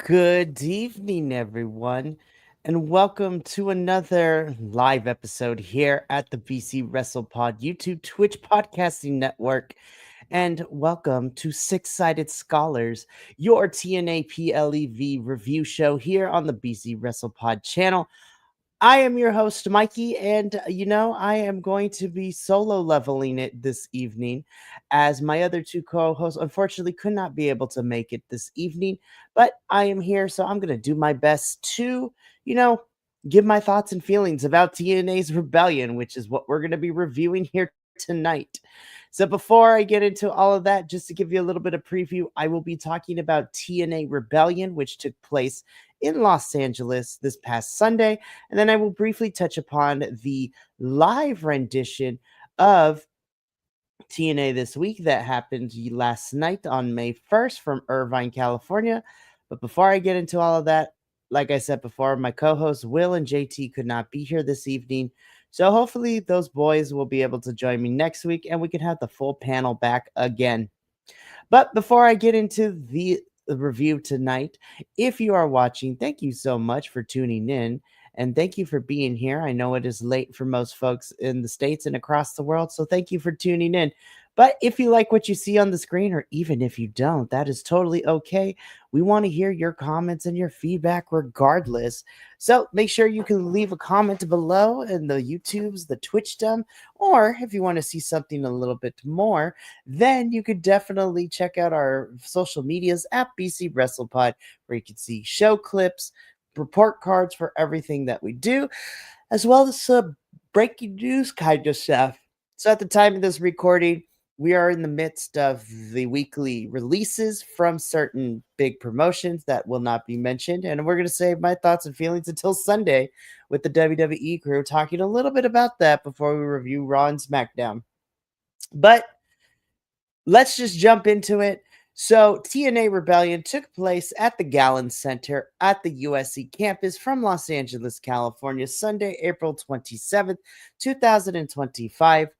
Good evening, everyone, and welcome to another live episode here at the BC WrestlePod YouTube Twitch Podcasting Network. And welcome to Six Sided Scholars, your TNA PLEV review show here on the BC WrestlePod channel. I am your host, Mikey, and I am going to be solo leveling it this evening as my other two co hosts unfortunately could not be able to make it this evening. But I am here, so I'm going to do my best to, you know, give my thoughts and feelings about TNA's Rebellion, which is what we're going to be reviewing here tonight. So before I get into all of that, just to give you a little bit of preview, I will be talking about TNA Rebellion, which took place in Los Angeles this past Sunday. And then I will briefly touch upon the live rendition of TNA this week that happened last night on May 1st from Irvine, California. But before I get into all of that, like I said before, my co hosts Will and JT could not be here this evening. So hopefully those boys will be able to join me next week and we can have the full panel back again. But before I get into the review tonight, if you are watching, thank you so much for tuning in. And thank you for being here. I know it is late for most folks in the States and across the world. So thank you for tuning in. But if you like what you see on the screen, or even if you don't, that is totally okay. We want to hear your comments and your feedback regardless. So make sure you can leave a comment below in the YouTubes, the Twitchdom, or if you want to see something a little bit more, then you could definitely check out our social medias at BC WrestlePod, where you can see show clips, report cards for everything that we do, as well as some breaking news kind of stuff. So at the time of this recording, we are in the midst of the weekly releases from certain big promotions that will not be mentioned. And we're going to save my thoughts and feelings until Sunday with the WWE crew talking a little bit about that before we review Raw and SmackDown. But let's just jump into it. So, TNA Rebellion took place at the Gallon Center at the USC campus from Los Angeles, California, Sunday, April 27th, 2025.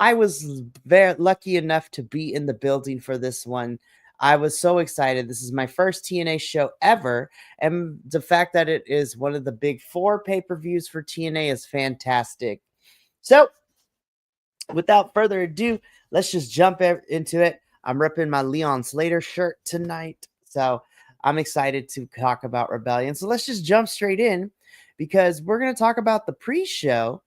I was very lucky enough to be in the building for this one. I was so excited. This is my first TNA show ever. And the fact that it is one of the big four pay-per-views for TNA is fantastic. So, without further ado, let's just jump into it. I'm ripping my Leon Slater shirt tonight. So I'm excited to talk about Rebellion. So let's just jump straight in because we're going to talk about the pre-show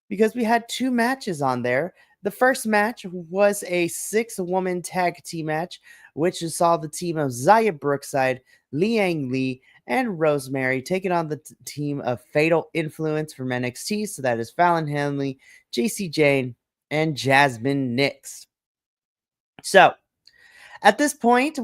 because we had two matches on there. The first match was a 6-woman tag team match, which saw the team of Zaya Brookside, Liang Li, and Rosemary taking on the team of Fatal Influence from NXT. So that is Fallon Henley, JC Jane, and Jasmine Nix. So at this point,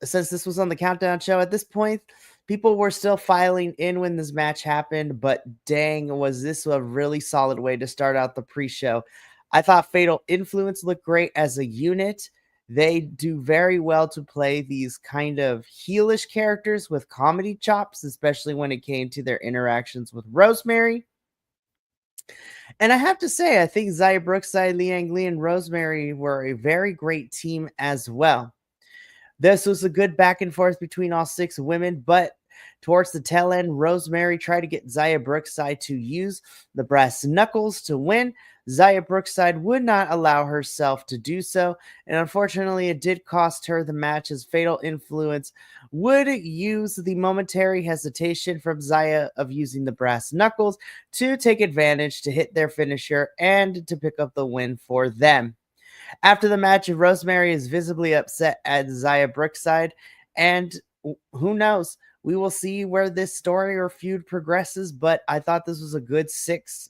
since this was on the countdown show, at this point, people were still filing in when this match happened, but dang, was this a really solid way to start out the pre-show. I thought Fatal Influence looked great as a unit. They do very well to play these kind of heelish characters with comedy chops, especially when it came to their interactions with Rosemary. And I have to say, I think Zaya Brookside, Liang Li, and Rosemary were a very great team as well. This was a good back and forth between all 6 women, but towards the tail end, Rosemary tried to get Zaya Brookside to use the brass knuckles to win. Zaya Brookside would not allow herself to do so, and unfortunately, it did cost her the match as Fatal Influence would use the momentary hesitation from Zaya of using the brass knuckles to take advantage to hit their finisher and to pick up the win for them. After the match, Rosemary is visibly upset at Zaya Brookside, and who knows? We will see where this story or feud progresses, but I thought this was a good 6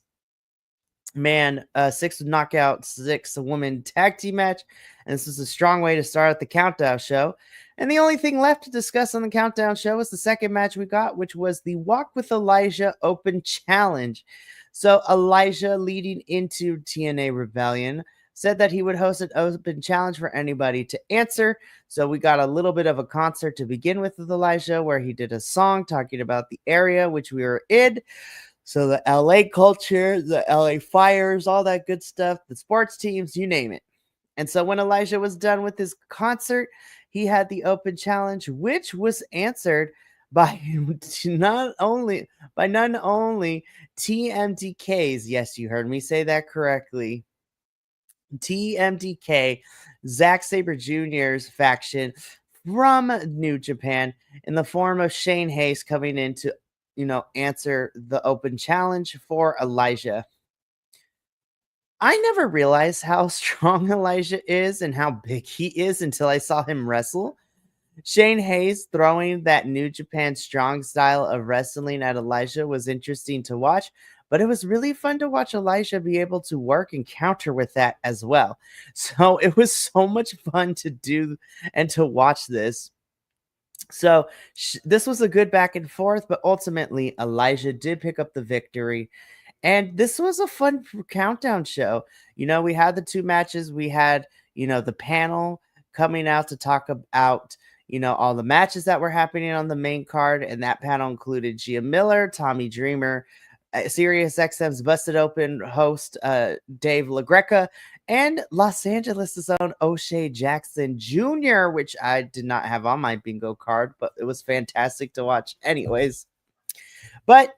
knockout, 6-woman tag team match, and this is a strong way to start out the countdown show. And the only thing left to discuss on the countdown show was the second match we got, which was the Walk with Elijah Open Challenge. So Elijah, leading into TNA Rebellion, said that he would host an open challenge for anybody to answer. So we got a little bit of a concert to begin with Elijah, where he did a song talking about the area which we were in. So the LA culture, the LA Fires, all that good stuff, the sports teams, you name it. And so when Elijah was done with his concert, he had the open challenge, which was answered by none only TMDK's. Yes, you heard me say that correctly. TMDK, Zack Sabre Jr.'s faction from New Japan in the form of Shane Hayes coming in to, answer the open challenge for Elijah. I never realized how strong Elijah is and how big he is until I saw him wrestle. Shane Hayes throwing that New Japan strong style of wrestling at Elijah was interesting to watch, but it was really fun to watch Elijah be able to work and counter with that as well. So it was so much fun to do and to watch this. So this was a good back and forth, but ultimately Elijah did pick up the victory. And this was a fun countdown show. We had the two matches. We had, the panel coming out to talk about, all the matches that were happening on the main card. And that panel included Gia Miller, Tommy Dreamer, Sirius XM's Busted Open host, Dave LaGreca, and Los Angeles' own O'Shea Jackson Jr., which I did not have on my bingo card, but it was fantastic to watch anyways. But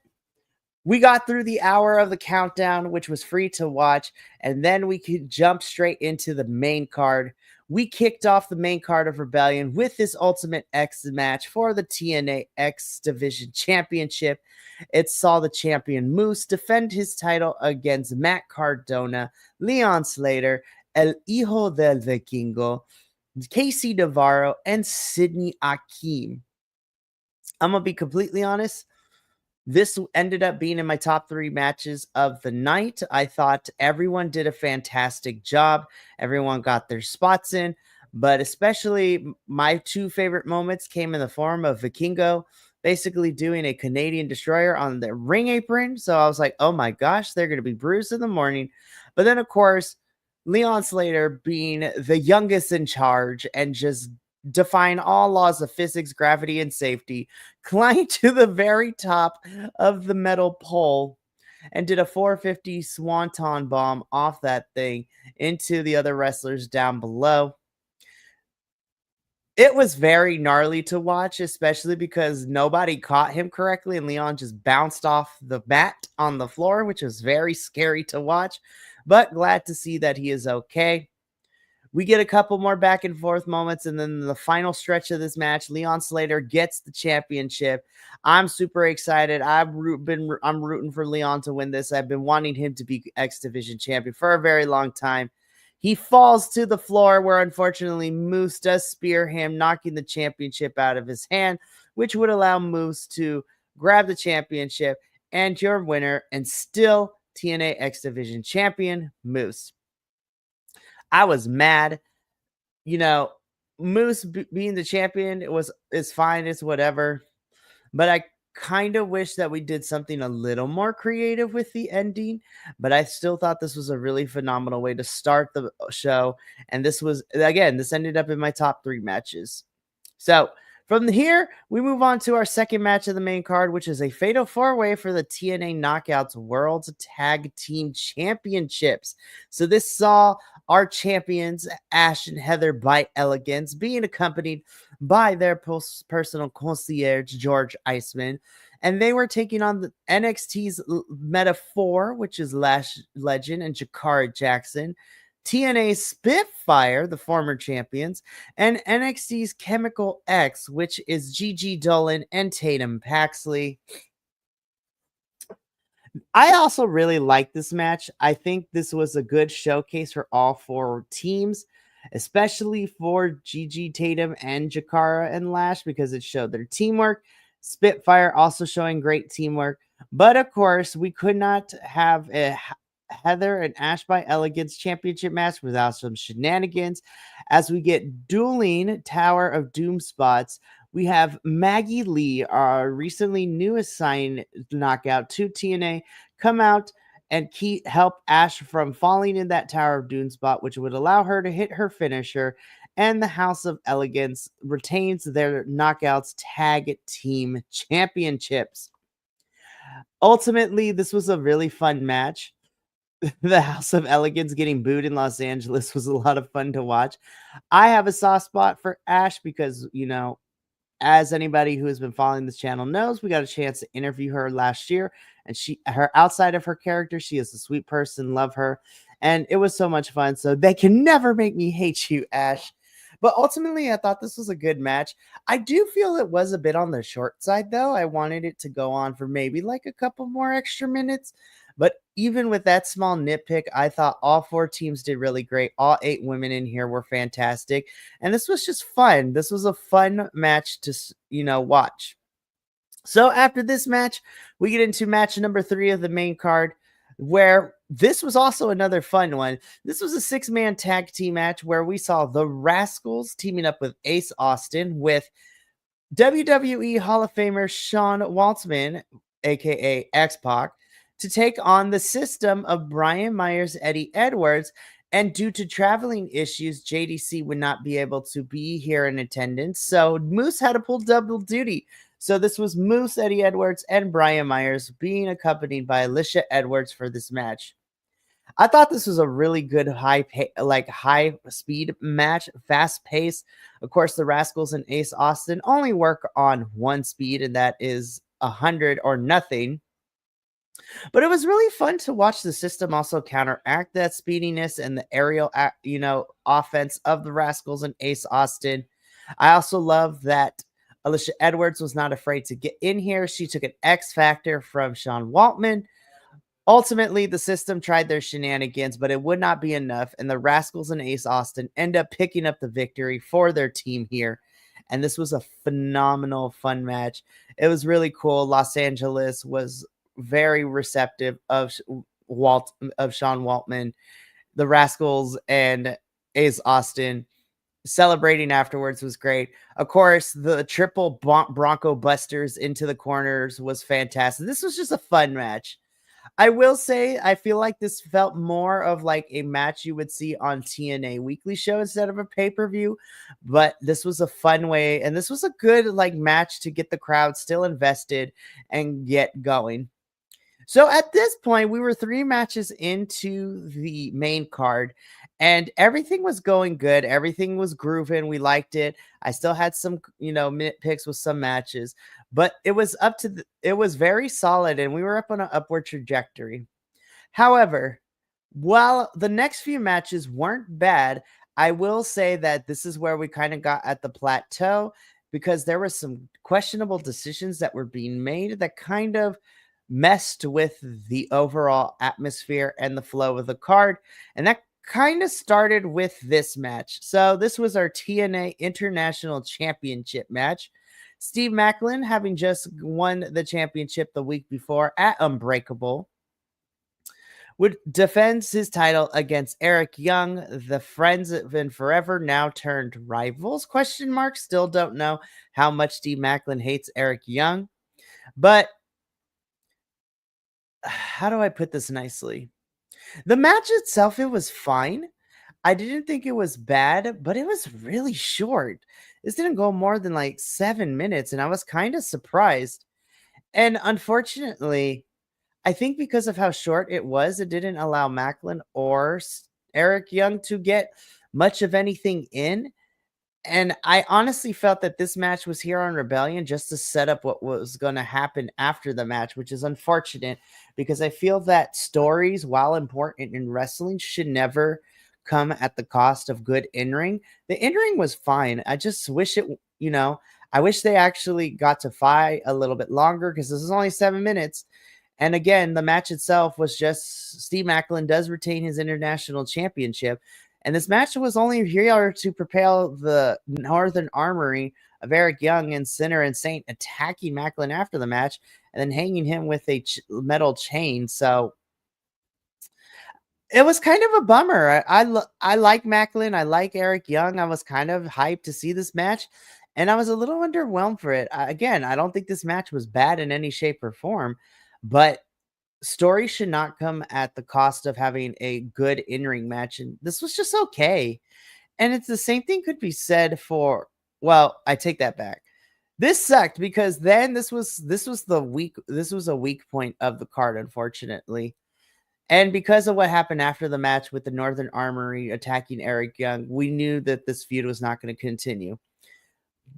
we got through the hour of the countdown, which was free to watch, and then we could jump straight into the main card. We kicked off the main card of Rebellion with this Ultimate X match for the TNA X Division Championship. It saw the champion Moose defend his title against Matt Cardona, Leon Slater, El Hijo del Vikingo, Casey Navarro, and Sidney Akeem. I'm going to be completely honest. This ended up being in my top 3 matches of the night. I thought everyone did a fantastic job. Everyone got their spots in, but especially my 2 favorite moments came in the form of Vikingo basically doing a Canadian destroyer on the ring apron. So I was like, oh my gosh, they're going to be bruised in the morning. But then, of course, Leon Slater being the youngest in charge and just defying all laws of physics, gravity, and safety, climbed to the very top of the metal pole and did a 450 swanton bomb off that thing into the other wrestlers down below. It was very gnarly to watch, especially because nobody caught him correctly and Leon just bounced off the mat on the floor, which was very scary to watch, but glad to see that he is okay. We get a couple more back and forth moments, and then the final stretch of this match, Leon Slater gets the championship. I'm super excited. I'm rooting for Leon to win this. I've been wanting him to be X Division champion for a very long time. He falls to the floor where, unfortunately, Moose does spear him, knocking the championship out of his hand, which would allow Moose to grab the championship, and your winner and still TNA X Division champion, Moose. I was mad. Moose being the champion is fine. It's whatever. But I kind of wish that we did something a little more creative with the ending. But I still thought this was a really phenomenal way to start the show. And this ended up in my top 3 matches. So from here, we move on to our second match of the main card, which is a fatal 4-way for the TNA Knockouts World Tag Team Championships. So this saw our champions, Ash and Heather by Elegance, being accompanied by their personal concierge, George Iceman. And they were taking on the NXT's Meta-4, which is Lash Legend and Jakara Jackson, TNA's Spitfire, the former champions, and NXT's Chemical X, which is Gigi Dolan and Tatum Paxley. I also really like this match. I think this was a good showcase for all 4 teams, especially for Gigi, Tatum, and Jakara and Lash, because it showed their teamwork. Spitfire also showing great teamwork. But of course, we could not have a Heather and Ash by Elegance championship match without some shenanigans. As we get dueling Tower of Doom spots, we have Maggie Lee, our recently new assigned knockout to TNA, come out and help Ash from falling in that Tower of Doom spot, which would allow her to hit her finisher. And the House of Elegance retains their Knockouts Tag Team Championships. Ultimately, this was a really fun match. the House of Elegance getting booed in Los Angeles was a lot of fun to watch. I have a soft spot for Ash because, as anybody who has been following this channel knows, we got a chance to interview her last year, and her outside of her character, she is a sweet person, love her, and it was so much fun. So they can never make me hate you, Ash. But ultimately, I thought this was a good match. I do feel it was a bit on the short side, though. I wanted it to go on for maybe like a couple more extra minutes. But even with that small nitpick, I thought all four teams did really great. All 8 women in here were fantastic. And this was just fun. This was a fun match to, watch. So after this match, we get into match number 3 of the main card, where this was also another fun one. This was a 6-man tag team match where we saw the Rascals teaming up with Ace Austin with WWE Hall of Famer Sean Waltman, aka X-Pac, to take on the system of Brian Myers, Eddie Edwards. And due to traveling issues, JDC would not be able to be here in attendance. So Moose had to pull double duty. So this was Moose, Eddie Edwards, and Brian Myers being accompanied by Alicia Edwards for this match. I thought this was a really good high speed match, fast pace. Of course, the Rascals and Ace Austin only work on one speed, and that is 100 or nothing. But it was really fun to watch the system also counteract that speediness and the aerial, offense of the Rascals and Ace Austin. I also love that Alicia Edwards was not afraid to get in here. She took an X Factor from Sean Waltman. Ultimately, the system tried their shenanigans, but it would not be enough, and the Rascals and Ace Austin end up picking up the victory for their team here. And this was a phenomenal, fun match. It was really cool. Los Angeles was very receptive of Sean Waltman. The Rascals and Ace Austin celebrating afterwards was great. Of course, the triple Bronco Busters into the corners was fantastic. This was just a fun match. I will say, I feel like this felt more of like a match you would see on TNA Weekly Show instead of a pay-per-view, but this was a fun way, and this was a good match to get the crowd still invested and get going. So at this point, we were 3 matches into the main card, and everything was going good. Everything was grooving. We liked it. I still had some, minute picks with some matches, but it was it was very solid, and we were up on an upward trajectory. However, while the next few matches weren't bad, I will say that this is where we kind of got at the plateau, because there were some questionable decisions that were being made that kind of messed with the overall atmosphere and the flow of the card. And that kind of started with this match. So this was our TNA International Championship match. Steve Macklin, having just won the championship the week before at Unbreakable, would defends his title against Eric Young, the friends of and forever now turned rivals. ? Still don't know how much Steve Macklin hates Eric Young, but how do I put this nicely? The match itself, it was fine. I didn't think it was bad, but it was really short. This didn't go more than 7 minutes, and I was kind of surprised. And unfortunately, I think because of how short it was, it didn't allow Macklin or Eric Young to get much of anything in. And I honestly felt that this match was here on Rebellion just to set up what was going to happen after the match, which is unfortunate, because I feel that stories, while important in wrestling, should never come at the cost of good in-ring. The in-ring was fine. I just wish I wish they actually got to fight a little bit longer, because this is only 7 minutes. And again, the match itself was just Steve Macklin does retain his international championship. And this match was only here to propel the Northern Armory of Eric Young and Sinner and Saint attacking Macklin after the match and then hanging him with a metal chain. So it was kind of a bummer. I like Macklin. I like Eric Young. I was kind of hyped to see this match, and I was a little underwhelmed for it. Again, I don't think this match was bad in any shape or form, but story should not come at the cost of having a good in-ring match, and this was just okay. And it's the same thing could be said for, well, I take that back. This sucked because then this was a weak point of the card, unfortunately. And because of what happened after the match with the Northern Armory attacking Eric Young, we knew that this feud was not going to continue.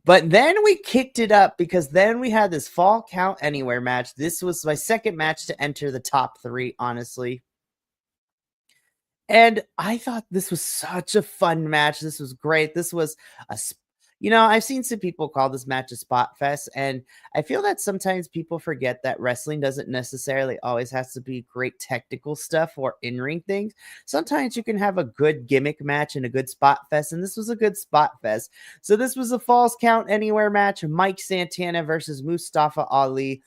But then we kicked it up because then we had this Fall Count Anywhere match. This was my second match to enter the top 3, honestly. And I thought this was such a fun match. This was great. This was I've seen some people call this match a spot fest, and I feel that sometimes people forget that wrestling doesn't necessarily always has to be great technical stuff or in-ring things. Sometimes you can have a good gimmick match and a good spot fest, and this was a good spot fest. So this was a Falls Count Anywhere match, Mike Santana versus Mustafa Ali.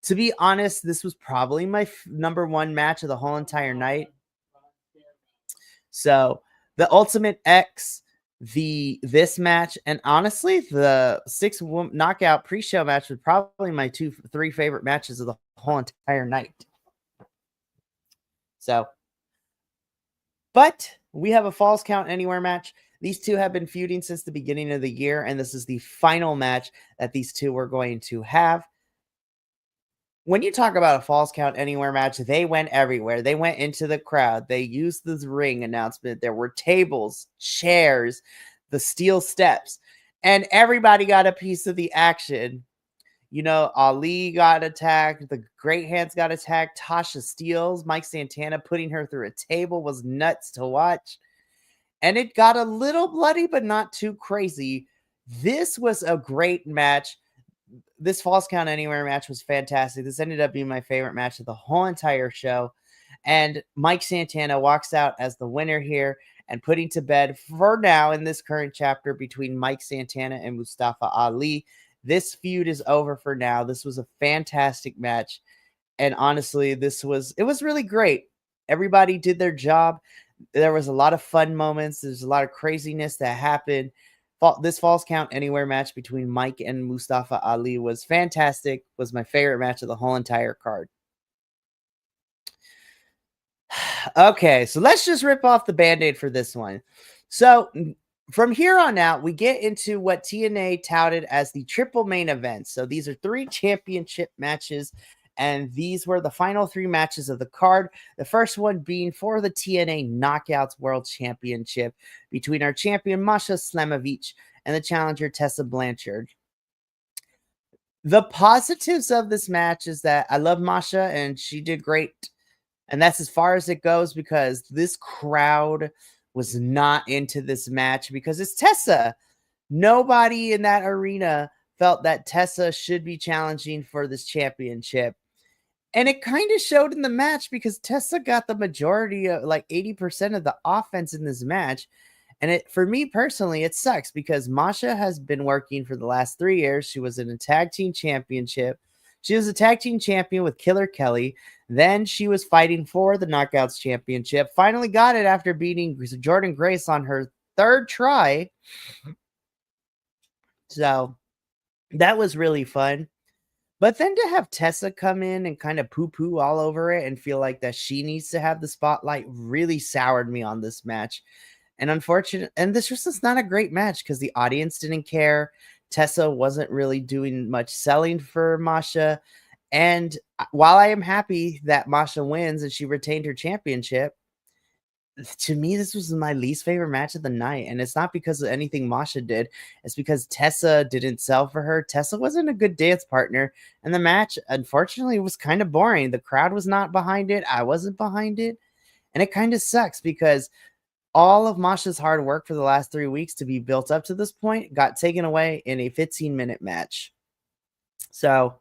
To be honest, this was probably my number 1 match of the whole entire night. So the Ultimate X, this match, and honestly, the 6 knockout pre-show match was probably my 3 favorite matches of the whole entire night. So, but we have a Falls Count Anywhere match. These two have been feuding since the beginning of the year, and this is the final match that these two were going to have. When you talk about a Falls Count Anywhere match, they went everywhere. They went into the crowd. They used this ring announcement. There were tables, chairs, the steel steps, and everybody got a piece of the action. You know, Ali got attacked. The Great Hands got attacked. Tasha Steelz, Mike Santana putting her through a table was nuts to watch. And it got a little bloody, but not too crazy. This was a great match. This Falls Count Anywhere match was fantastic. This ended up being my favorite match of the whole entire show. And Mike Santana walks out as the winner here and putting to bed for now in this current chapter between Mike Santana and Mustafa Ali. This feud is over for now. This was a fantastic match. And honestly, it was really great. Everybody did their job. There was a lot of fun moments. There's a lot of craziness that happened. This Falls Count Anywhere match between Mike and Mustafa Ali was fantastic. Was my favorite match of the whole entire card. Okay, so let's just rip off the Band-Aid for this one. So from here on out, we get into what TNA touted as the triple main event. So these are 3 championship matches, and these were the final 3 matches of the card. The first one being for the TNA Knockouts World Championship between our champion Masha Slamovich and the challenger Tessa Blanchard. The positives of this match is that I love Masha and she did great. And that's as far as it goes because this crowd was not into this match because it's Tessa. Nobody in that arena felt that Tessa should be challenging for this championship. And it kind of showed in the match because Tessa got the majority of like 80% of the offense in this match. And for me personally, it sucks because Masha has been working for the last 3 years. She was in a tag team championship. She was a tag team champion with Killer Kelly. Then she was fighting for the Knockouts Championship. Finally got it after beating Jordan Grace on her 3rd try. So that was really fun. But then to have Tessa come in and kind of poo-poo all over it and feel like that she needs to have the spotlight really soured me on this match. And this was just not a great match because the audience didn't care. Tessa wasn't really doing much selling for Masha. And while I am happy that Masha wins and she retained her championship, to me, this was my least favorite match of the night. And it's not because of anything Masha did. It's because Tessa didn't sell for her. Tessa wasn't a good dance partner. And the match, unfortunately, was kind of boring. The crowd was not behind it. I wasn't behind it. And it kind of sucks because all of Masha's hard work for the last 3 weeks to be built up to this point got taken away in a 15-minute match. So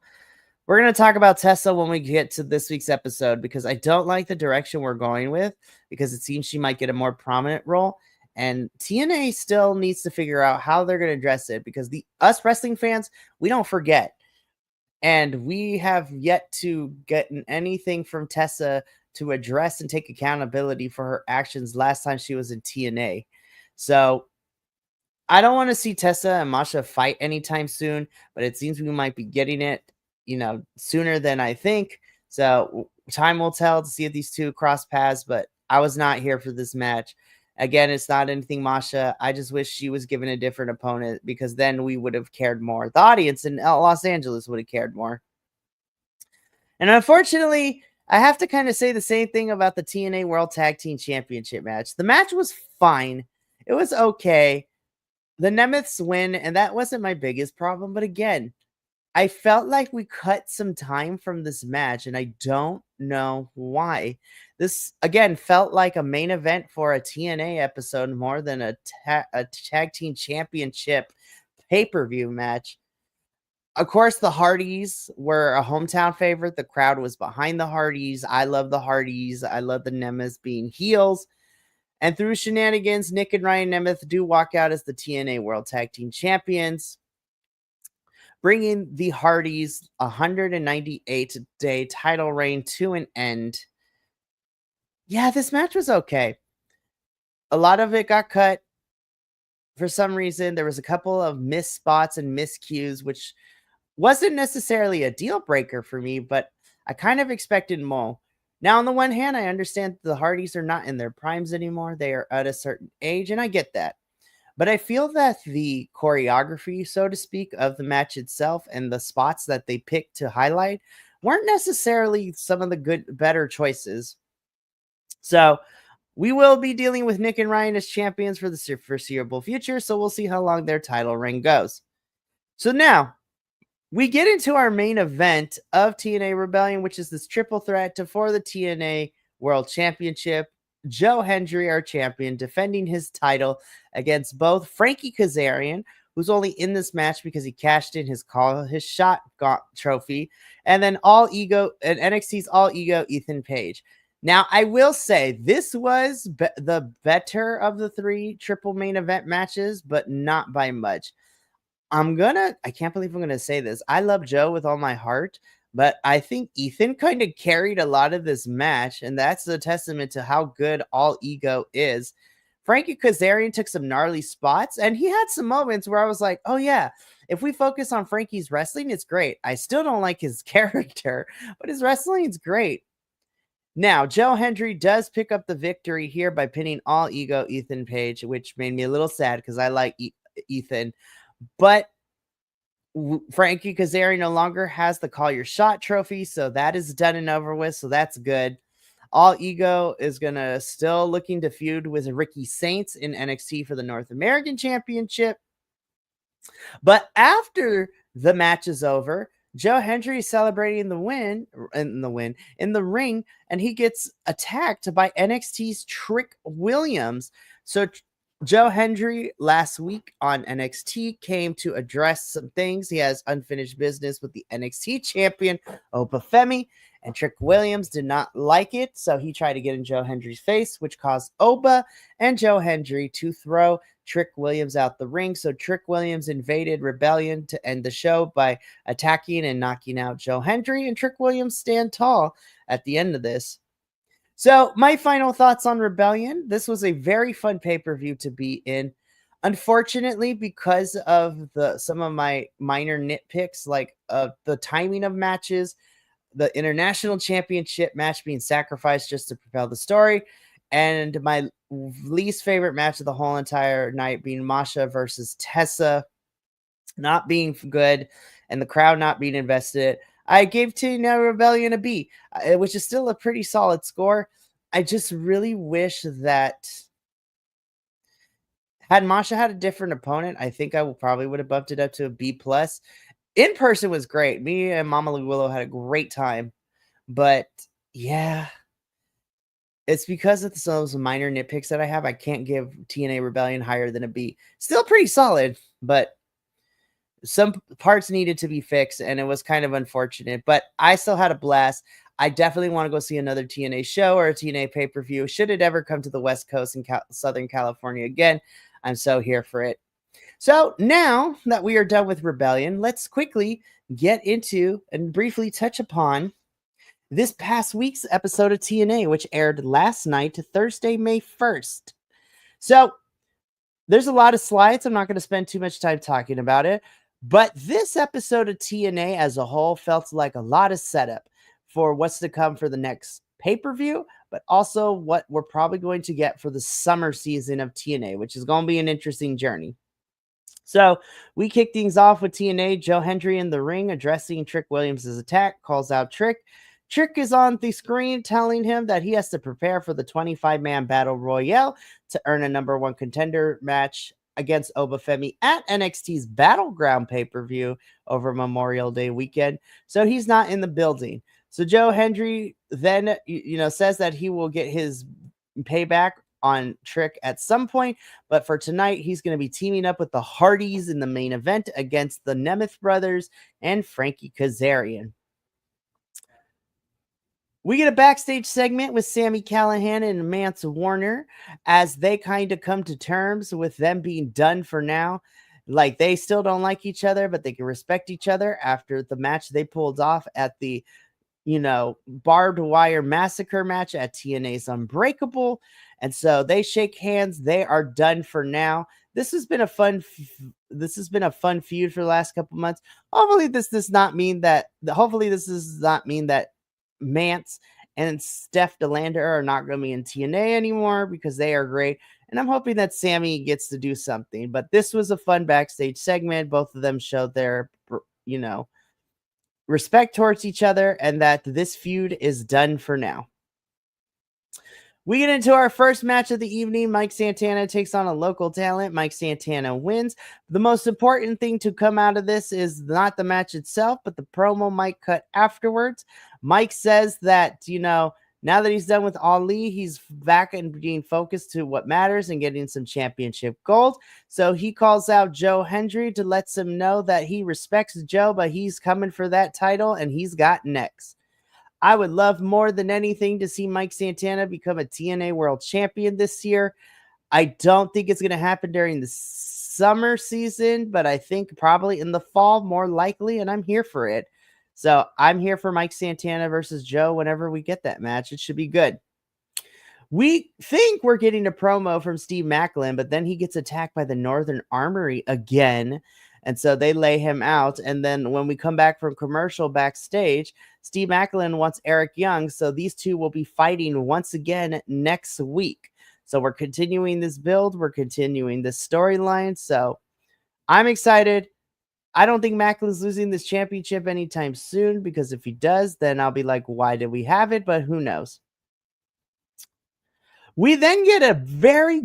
we're going to talk about Tessa when we get to this week's episode because I don't like the direction we're going with because it seems she might get a more prominent role. And TNA still needs to figure out how they're going to address it because us wrestling fans, we don't forget. And we have yet to get anything from Tessa to address and take accountability for her actions last time she was in TNA. So I don't want to see Tessa and Masha fight anytime soon, but it seems we might be getting it, sooner than I think. So time will tell to see if these two cross paths, but I was not here for this match. Again, it's not anything Masha. I just wish she was given a different opponent because then we would have cared more. The audience in Los Angeles would have cared more. And unfortunately, I have to kind of say the same thing about the TNA World Tag Team Championship match. The match was fine. It was okay. The Nemeths win, and that wasn't my biggest problem. But again, I felt like we cut some time from this match, and I don't know why. This, again, felt like a main event for a TNA episode more than a tag team championship pay-per-view match. Of course, the Hardys were a hometown favorite. The crowd was behind the Hardys. I love the Hardys. I love the Nemeths being heels. And through shenanigans, Nick and Ryan Nemeth do walk out as the TNA World Tag Team Champions, bringing the Hardys' 198-day title reign to an end. Yeah, this match was okay. A lot of it got cut. For some reason, there was a couple of missed spots and miscues, which wasn't necessarily a deal breaker for me, but I kind of expected more. Now, on the one hand, I understand the Hardys are not in their primes anymore. They are at a certain age, and I get that. But I feel that the choreography, so to speak, of the match itself and the spots that they picked to highlight weren't necessarily some of the better choices. So we will be dealing with Nick and Ryan as champions for the foreseeable future, so we'll see how long their title reign goes. So now, we get into our main event of TNA Rebellion, which is this triple threat for the TNA World Championship. Joe Hendry, our champion, defending his title against both Frankie Kazarian, who's only in this match because he cashed in his shot trophy, and then NXT's All Ego Ethan Page. Now, I will say this was the better of the three triple main event matches, but not by much. I can't believe I'm going to say this. I love Joe with all my heart, but I think Ethan kind of carried a lot of this match, and that's a testament to how good All Ego is. Frankie Kazarian took some gnarly spots, and he had some moments where I was like, oh yeah, if we focus on Frankie's wrestling, it's great. I still don't like his character, but his wrestling is great. Now, Joe Hendry does pick up the victory here by pinning All Ego Ethan Page, which made me a little sad because I like Ethan. But Frankie Kazarian no longer has the Call Your Shot trophy, so that is done and over with, so that's good. All Ego is going to still looking to feud with Ricky Saints in NXT for the North American Championship. But after the match is over, Joe Hendry is celebrating the win in the ring, and he gets attacked by NXT's Trick Williams. So Joe Hendry last week on NXT came to address some things. He has unfinished business with the NXT champion, Opa Femi, and Trick Williams did not like it, so he tried to get in Joe Hendry's face, which caused Opa and Joe Hendry to throw Trick Williams out the ring. So Trick Williams invaded Rebellion to end the show by attacking and knocking out Joe Hendry, and Trick Williams stand tall at the end of this. So my final thoughts on Rebellion. This was a very fun pay-per-view to be in. Unfortunately, because of some of my minor nitpicks, like the timing of matches, the international championship match being sacrificed just to propel the story, and my least favorite match of the whole entire night being Masha versus Tessa not being good and the crowd not being invested, I gave TNA Rebellion a B, which is still a pretty solid score. I just really wish that had Masha had a different opponent, I think I probably would have bumped it up to a B+. In person was great. Me and Mama Lou Willow had a great time. But yeah, it's because of those minor nitpicks that I have. I can't give TNA Rebellion higher than a B. Still pretty solid, but some parts needed to be fixed, and it was kind of unfortunate. But I still had a blast. I definitely want to go see another TNA show or a TNA pay-per-view. Should it ever come to the West Coast in Southern California again, I'm so here for it. So now that we are done with Rebellion, let's quickly get into and briefly touch upon this past week's episode of TNA, which aired last night, Thursday, May 1st. So there's a lot of slides. I'm not going to spend too much time talking about it, but this episode of TNA as a whole felt like a lot of setup for what's to come for the next pay-per-view, but also what we're probably going to get for the summer season of TNA, which is going to be an interesting journey. So we kick things off with TNA. Joe Hendry in the ring addressing Trick Williams' attack, calls out Trick. Trick is on the screen telling him that he has to prepare for the 25-man battle royale to earn a number one contender match against Obafemi at NXT's Battleground pay-per-view over Memorial Day weekend. So he's not in the building. So Joe Hendry then says that he will get his payback on Trick at some point, but for tonight he's going to be teaming up with the Hardys in the main event against the Nemeth brothers and Frankie Kazarian. We get a backstage segment with Sami Callihan and Mance Warner as they kind of come to terms with them being done for now. Like, they still don't like each other, but they can respect each other after the match they pulled off at the barbed wire massacre match at TNA's Unbreakable. And so they shake hands. They are done for now. This has been a fun feud for the last couple months. Hopefully this does not mean that Mance and Steph DeLander are not going to be in TNA anymore, because they are great. And I'm hoping that Sami gets to do something. But this was a fun backstage segment. Both of them showed their, respect towards each other, and that this feud is done for now. We get into our first match of the evening. Mike Santana takes on a local talent. Mike Santana wins. The most important thing to come out of this is not the match itself, but the promo Mike cut afterwards. Mike says that, now that he's done with Ali, he's back and being focused to what matters and getting some championship gold. So he calls out Joe Hendry to let him know that he respects Joe, but he's coming for that title and he's got next. I would love more than anything to see Mike Santana become a TNA World Champion this year. I don't think it's going to happen during the summer season, but I think probably in the fall, more likely, and I'm here for it. So I'm here for Mike Santana versus Joe whenever we get that match. It should be good. We think we're getting a promo from Steve Macklin, but then he gets attacked by the Northern Armory again. And so they lay him out. And then when we come back from commercial backstage, Steve Macklin wants Eric Young. So these two will be fighting once again next week. So we're continuing this build. We're continuing this storyline. So I'm excited. I don't think Macklin's losing this championship anytime soon, because if he does, then I'll be like, why did we have it? But who knows? We then get a very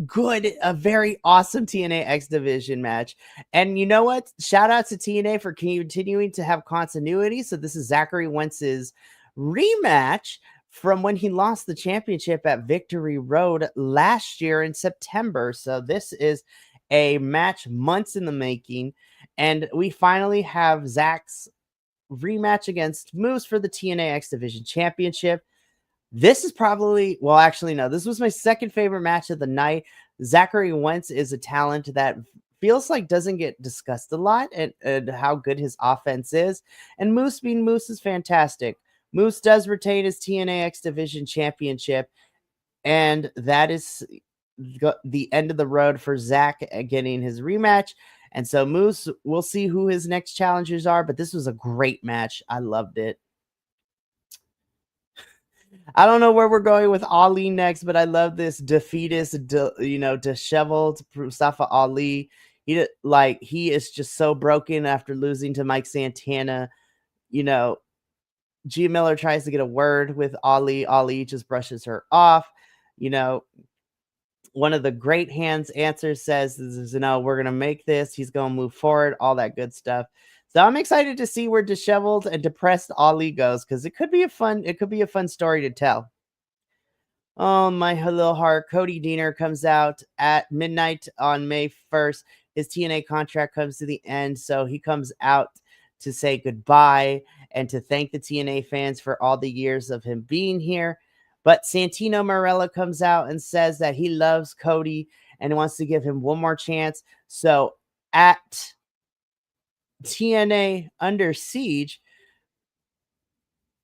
awesome TNA X Division match. And you know what? Shout out to TNA for continuing to have continuity. So this is Zachary Wentz's rematch from when he lost the championship at Victory Road last year in September. So this is a match months in the making. And we finally have Zach's rematch against Moose for the TNA X Division Championship. This is probably, this was my second favorite match of the night. Zachary Wentz is a talent that feels like doesn't get discussed a lot, and how good his offense is. And Moose being Moose is fantastic. Moose does retain his TNA X Division Championship, and that is the end of the road for Zach getting his rematch. And so Moose, we'll see who his next challengers are, but this was a great match. I loved it. I don't know where we're going with Ali next, but I love this defeatist, disheveled Mustafa Ali. He is just so broken after losing to Mike Santana. Gia Miller tries to get a word with Ali. Ali just brushes her off. One of the great hands answers says, we're going to make this. He's going to move forward, all that good stuff. So I'm excited to see where disheveled and depressed Ali goes, because it could be a fun story to tell. Oh, my little heart. Cody Deaner comes out at midnight on May 1st. His TNA contract comes to the end, so he comes out to say goodbye and to thank the TNA fans for all the years of him being here. But Santino Marella comes out and says that he loves Cody and wants to give him one more chance. So at TNA Under Siege,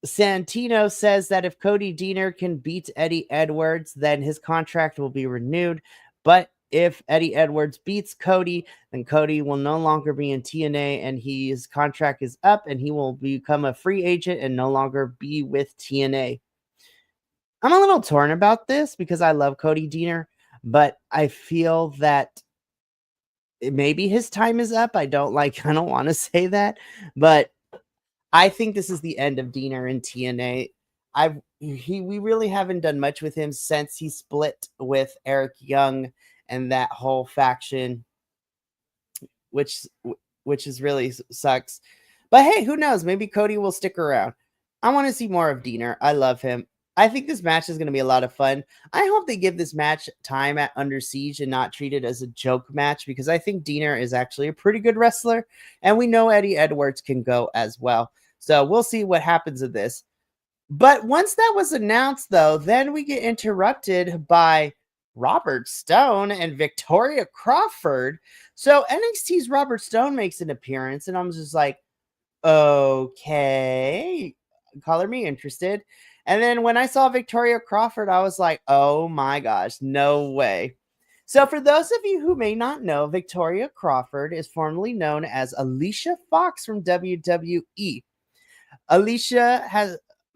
Santino says that if Cody Deaner can beat Eddie Edwards, then his contract will be renewed. But if Eddie Edwards beats Cody, then Cody will no longer be in TNA, and his contract is up, and he will become a free agent and no longer be with TNA. I'm a little torn about this because I love Cody Deaner, but I feel that maybe his time is up. I don't want to say that, but I think this is the end of Deaner in TNA. we really haven't done much with him since he split with Eric Young and that whole faction, which which is really sucks. But hey, who knows? Maybe Cody will stick around. I want to see more of Diener. I love him. I think this match is going to be a lot of fun. I hope they give this match time at Under Siege and not treat it as a joke match, because I think Diener is actually a pretty good wrestler, and we know Eddie Edwards can go as well. So we'll see what happens with this. But once that was announced, though, then we get interrupted by Robert Stone and Victoria Crawford. So NXT's Robert Stone makes an appearance, and I'm just like, okay, color me interested. And then when I saw Victoria Crawford, I was like, oh my gosh, no way. So for those of you who may not know, Victoria Crawford is formerly known as Alicia Fox from WWE.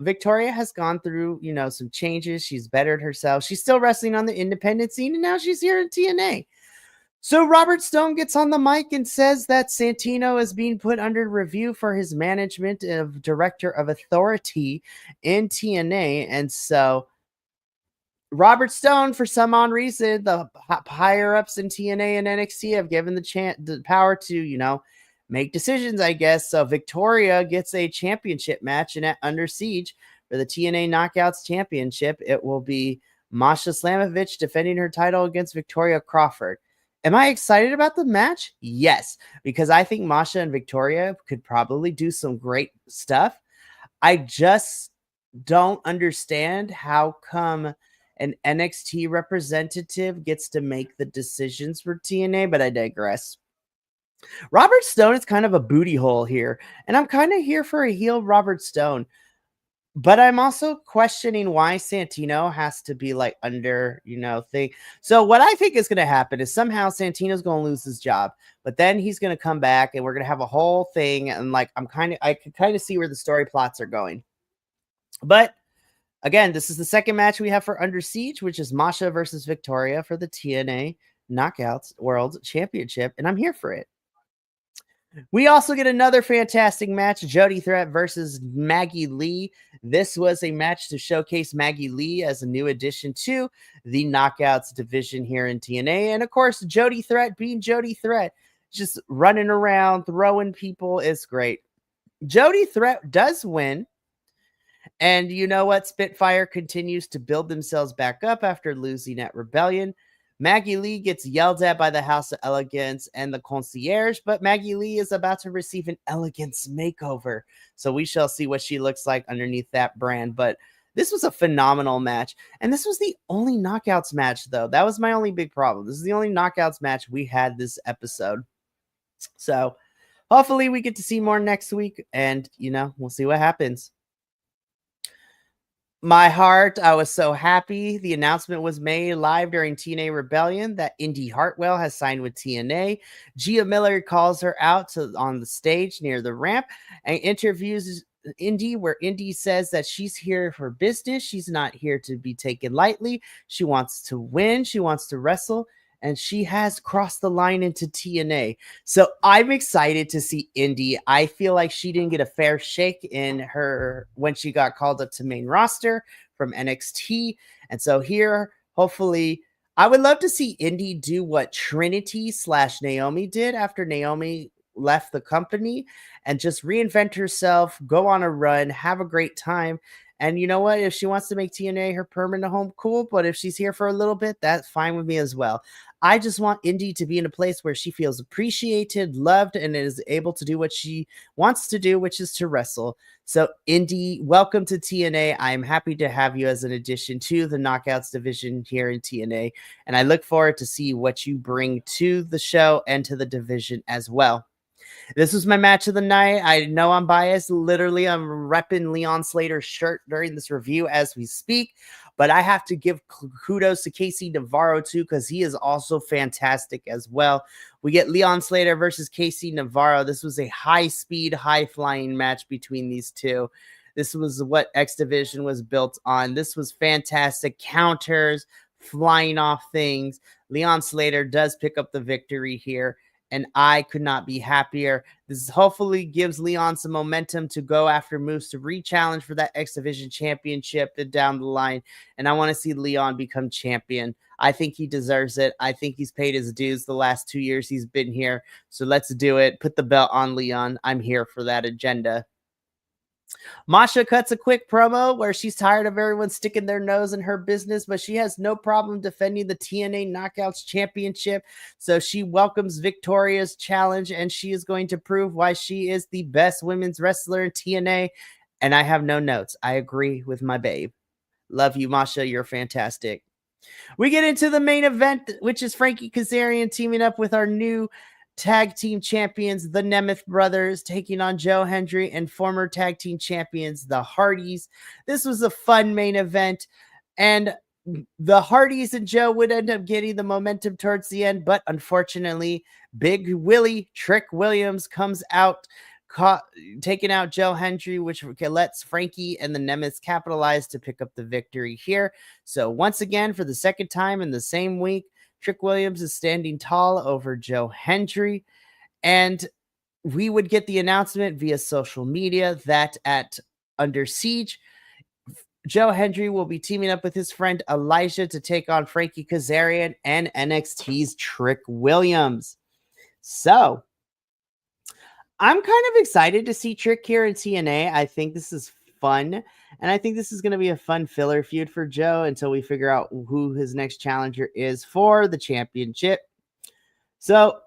Victoria has gone through, some changes. She's bettered herself. She's still wrestling on the independent scene, and now she's here in TNA. So Robert Stone gets on the mic and says that Santino is being put under review for his management of director of authority in TNA. And so Robert Stone, for some odd reason, the higher ups in TNA and NXT have given the power to, make decisions, I guess. So Victoria gets a championship match, and at Under Siege for the TNA Knockouts Championship, it will be Masha Slamovich defending her title against Victoria Crawford. Am I excited about the match? Yes, because I think Masha and Victoria could probably do some great stuff. I just don't understand how come an NXT representative gets to make the decisions for TNA, but I digress. Robert Stone is kind of a booty hole here, and I'm kind of here for a heel Robert Stone. But I'm also questioning why Santino has to be like under, thing. So what I think is going to happen is somehow Santino's going to lose his job, but then he's going to come back and we're going to have a whole thing. And like, I can kind of see where the story plots are going. But again, this is the second match we have for Under Siege, which is Masha versus Victoria for the TNA Knockouts World Championship. And I'm here for it. We also get another fantastic match, Jody Threat versus Maggie Lee. This was a match to showcase Maggie Lee as a new addition to the Knockouts division here in TNA. And of course, Jody Threat being Jody Threat, just running around, throwing people is great. Jody Threat does win. And you know what? Spitfire continues to build themselves back up after losing at Rebellion. Maggie Lee gets yelled at by the House of Elegance and the Concierge, but Maggie Lee is about to receive an Elegance makeover. So we shall see what she looks like underneath that brand. But this was a phenomenal match. And this was the only Knockouts match, though. That was my only big problem. This is the only Knockouts match we had this episode. So hopefully we get to see more next week. And, we'll see what happens. My heart, I was so happy. The announcement was made live during TNA Rebellion that Indy Hartwell has signed with TNA. Gia Miller calls her out on the stage near the ramp and interviews Indy, where Indy says that she's here for business. She's not here to be taken lightly. She wants to win. She wants to wrestle. And she has crossed the line into TNA. So I'm excited to see Indy. I feel like she didn't get a fair shake in her when she got called up to main roster from NXT. And so here, hopefully, I would love to see Indy do what Trinity/Naomi did after Naomi left the company and just reinvent herself, go on a run, have a great time. And you know what? If she wants to make TNA her permanent home, cool. But if she's here for a little bit, that's fine with me as well. I just want Indy to be in a place where she feels appreciated, loved, and is able to do what she wants to do, which is to wrestle. So, Indy, welcome to TNA. I'm happy to have you as an addition to the Knockouts division here in TNA. And I look forward to see what you bring to the show and to the division as well. This was my match of the night. I know I'm biased. Literally, I'm repping Leon Slater's shirt during this review as we speak. But I have to give kudos to Casey Navarro, too, because he is also fantastic as well. We get Leon Slater versus Casey Navarro. This was a high-speed, high-flying match between these two. This was what X Division was built on. This was fantastic. Counters, flying off things. Leon Slater does pick up the victory here. and I could not be happier. This hopefully gives Leon some momentum to go after moves to re-challenge for that X Division championship down the line, and I want to see Leon become champion. I think he deserves it. I think he's paid his dues the last 2 years he's been here, so let's do it. Put the belt on Leon. I'm here for that agenda. Masha cuts a quick promo where she's tired of everyone sticking their nose in her business, but she has no problem defending the TNA Knockouts Championship. So she welcomes Victoria's challenge, and she is going to prove why she is the best women's wrestler in TNA. And I have no notes. I agree with my babe. Love you, Masha. You're fantastic. We get into the main event, which is Frankie Kazarian teaming up with our new tag team champions, the Nemeth brothers, taking on Joe Hendry and former tag team champions, the Hardys. This was a fun main event, and the Hardys and Joe would end up getting the momentum towards the end, but unfortunately, Big Willie Trick Williams comes out, taking out Joe Hendry, which lets Frankie and the Nemeths capitalize to pick up the victory here. So once again, for the second time in the same week, Trick Williams is standing tall over Joe Hendry, and we would get the announcement via social media that at Under Siege, Joe Hendry will be teaming up with his friend Elijah to take on Frankie Kazarian and NXT's Trick Williams. So I'm kind of excited to see Trick here in TNA. I think this is fun, and I think this is going to be a fun filler feud for Joe until we figure out who his next challenger is for the championship. So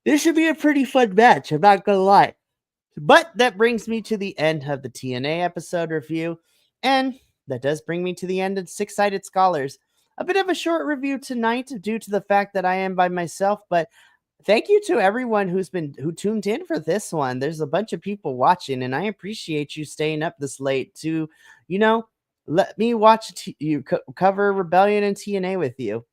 this should be a pretty fun match, I'm not going to lie. But that brings me to the end of the TNA episode review, and that does bring me to the end of Six-Sided Scholars. A bit of a short review tonight due to the fact that I am by myself, but thank you to everyone who tuned in for this one. There's a bunch of people watching, and I appreciate you staying up this late to, let me watch you cover Rebellion and TNA with you.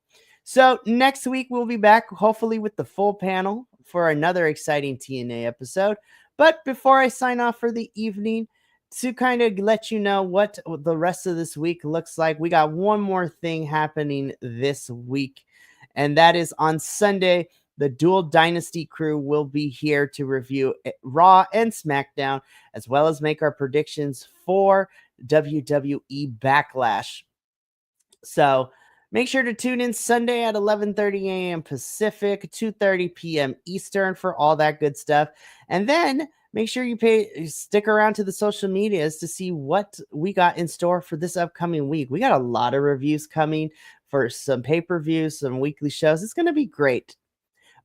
So next week we'll be back, hopefully with the full panel for another exciting TNA episode. But before I sign off for the evening, to kind of let you know what the rest of this week looks like, we got one more thing happening this week, and that is on Sunday. The Dual Dynasty crew will be here to review Raw and SmackDown, as well as make our predictions for WWE Backlash. So make sure to tune in Sunday at 11:30 a.m. Pacific, 2:30 p.m. Eastern for all that good stuff. And then make sure you stick around to the social medias to see what we got in store for this upcoming week. We got a lot of reviews coming for some pay-per-views, some weekly shows. It's going to be great.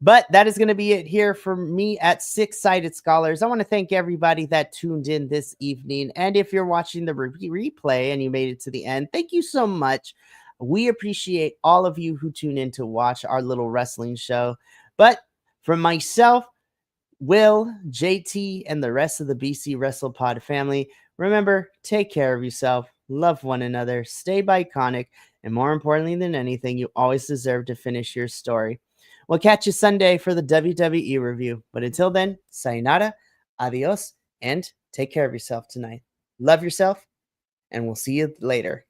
But that is going to be it here for me at Six-Sided Scholars. I want to thank everybody that tuned in this evening. And if you're watching the replay and you made it to the end, thank you so much. We appreciate all of you who tune in to watch our little wrestling show. But for myself, Will, JT, and the rest of the BC WrestlePod family, remember, take care of yourself, love one another, stay Bi-Conic, and more importantly than anything, you always deserve to finish your story. We'll catch you Sunday for the WWE review. But until then, sayonara, adios, and take care of yourself tonight. Love yourself, and we'll see you later.